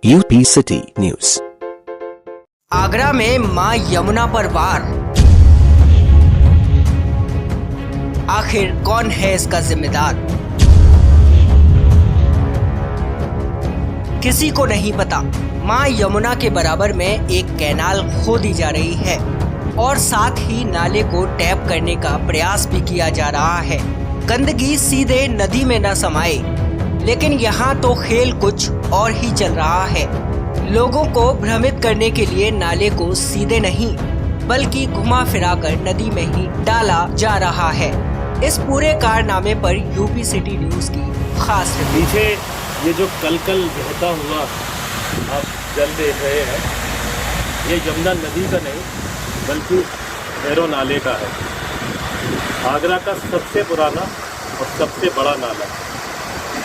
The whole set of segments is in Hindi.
UP city news. आगरा में मां यमुना पर वार, आखिर कौन है इसका जिम्मेदार? किसी को नहीं पता। मां यमुना के बराबर में एक कैनाल खोदी जा रही है और साथ ही नाले को टैप करने का प्रयास भी किया जा रहा है। गंदगी सीधे नदी में न समाए, लेकिन यहाँ तो खेल कुछ और ही चल रहा है। लोगों को भ्रमित करने के लिए नाले को सीधे नहीं बल्कि घुमा फिराकर नदी में ही डाला जा रहा है। इस पूरे कारनामे पर यूपी सिटी न्यूज की खास रिपोर्ट। पीछे ये जो कल बहता हुआ आप जल देख रहे हैं, ये यमुना नदी का नहीं बल्कि भैरव नाले का है। आगरा का सबसे पुराना और सबसे बड़ा नाला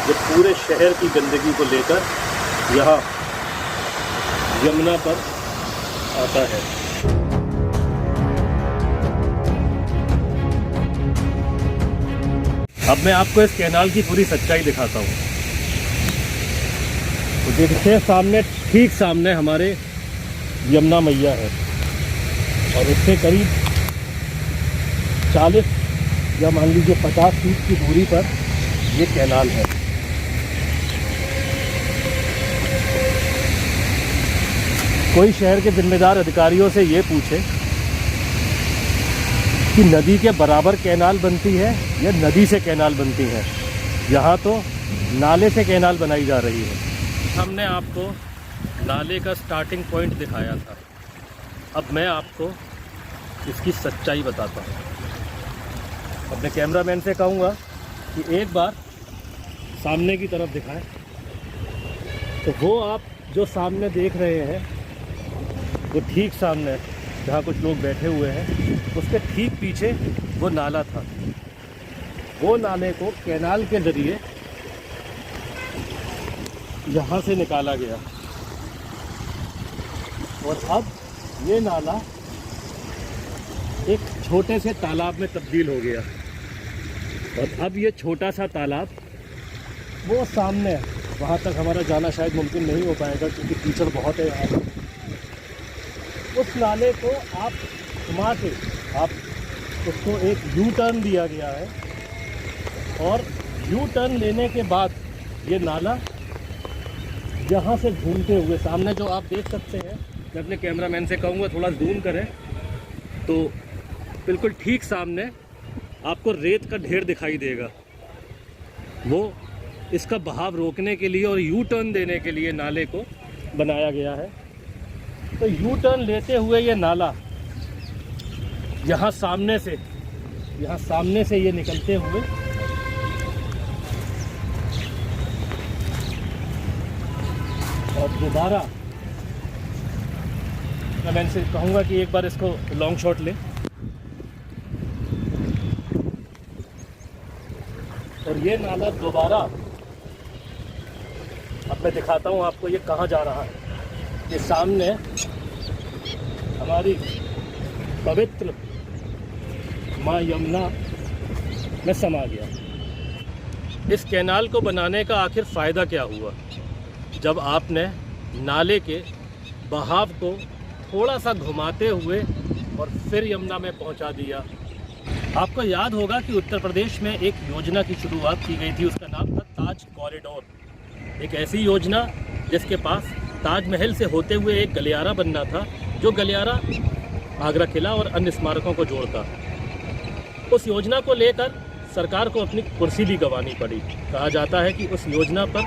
जो पूरे शहर की गंदगी को लेकर यहाँ यमुना पर आता है। अब मैं आपको इस कैनाल की पूरी सच्चाई दिखाता हूँ। तो देखिए सामने, ठीक सामने हमारे यमुना मैया है और उससे करीब 40 या मान लीजिए 50 फीट की दूरी पर ये कैनाल है। कोई शहर के जिम्मेदार अधिकारियों से ये पूछे कि नदी के बराबर कैनाल बनती है या नदी से कैनाल बनती है। यहाँ तो नाले से कैनाल बनाई जा रही है। हमने आपको नाले का स्टार्टिंग पॉइंट दिखाया था, अब मैं आपको इसकी सच्चाई बताता हूँ। अपने कैमरामैन से कहूँगा कि एक बार सामने की तरफ दिखाएं। तो वो आप जो सामने देख रहे हैं, वो ठीक सामने जहाँ कुछ लोग बैठे हुए हैं, उसके ठीक पीछे वो नाला था। वो नाले को कैनाल के ज़रिए यहाँ से निकाला गया और अब ये नाला एक छोटे से तालाब में तब्दील हो गया। और अब ये छोटा सा तालाब वो सामने है, वहाँ तक हमारा जाना शायद मुमकिन नहीं हो पाएगा क्योंकि कीचड़ बहुत है यहाँ पर। उस नाले को आप घुमा के आप उसको एक यू टर्न दिया गया है और यू टर्न लेने के बाद ये नाला यहाँ से घूमते हुए सामने जो आप देख सकते हैं, मैं अपने कैमरामैन से कहूँगा थोड़ा जूम करें तो बिल्कुल ठीक सामने आपको रेत का ढेर दिखाई देगा। वो इसका बहाव रोकने के लिए और यू टर्न देने के लिए नाले को बनाया गया है। तो यू टर्न लेते हुए ये नाला यहाँ सामने से ये निकलते हुए और दोबारा मैं इनसे कहूँगा कि एक बार इसको लॉन्ग शॉट लें और ये नाला दोबारा, अब मैं दिखाता हूँ आपको ये कहाँ जा रहा है। ये सामने हमारी पवित्र माँ यमुना में समा गया। इस कैनाल को बनाने का आखिर फ़ायदा क्या हुआ? जब आपने नाले के बहाव को थोड़ा सा घुमाते हुए और फिर यमुना में पहुंचा दिया। आपको याद होगा कि उत्तर प्रदेश में एक योजना की शुरुआत की गई थी, उसका नाम था ताज कॉरिडोर। एक ऐसी योजना जिसके पास ताजमहल से होते हुए एक गलियारा बनना था, जो गलियारा आगरा किला और अन्य स्मारकों को जोड़ता। उस योजना को लेकर सरकार को अपनी कुर्सी भी गंवानी पड़ी। कहा जाता है कि उस योजना पर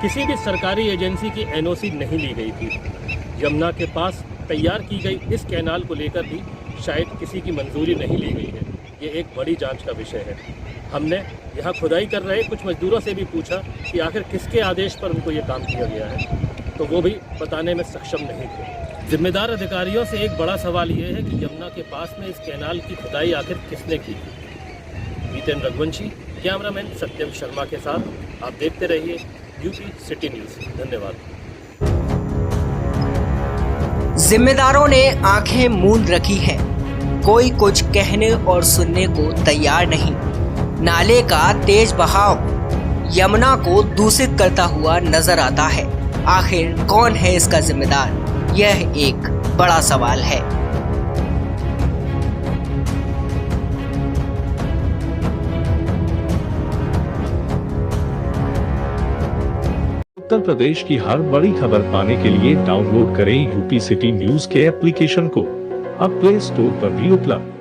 किसी भी सरकारी एजेंसी की एनओसी नहीं ली गई थी। यमुना के पास तैयार की गई इस कैनाल को लेकर भी शायद किसी की मंजूरी नहीं ली गई है। ये एक बड़ी जांच का विषय है। हमने यहाँ खुदाई कर रहे कुछ मजदूरों से भी पूछा कि आखिर किसके आदेश पर उनको ये काम किया गया है, तो वो भी बताने में सक्षम नहीं थे। जिम्मेदार अधिकारियों से एक बड़ा सवाल ये है कि यमुना के पास में इस कैनाल की खुदाई आखिर किसने की? वीतेन रघुवंशी, कैमरामैन सत्यम शर्मा के साथ आप देखते रहिए यूपी सिटी न्यूज़। धन्यवाद। जिम्मेदारों ने आंखें मूंद रखी हैं, कोई कुछ कहने और सुनने को तैयार नहीं। नाले का तेज बहाव यमुना को दूषित करता हुआ नजर आता है। आखिर कौन है इसका जिम्मेदार, यह एक बड़ा सवाल है। उत्तर प्रदेश की हर बड़ी खबर पाने के लिए डाउनलोड करें यूपी सिटी न्यूज के एप्लीकेशन को। अब प्ले स्टोर पर भी उपलब्ध।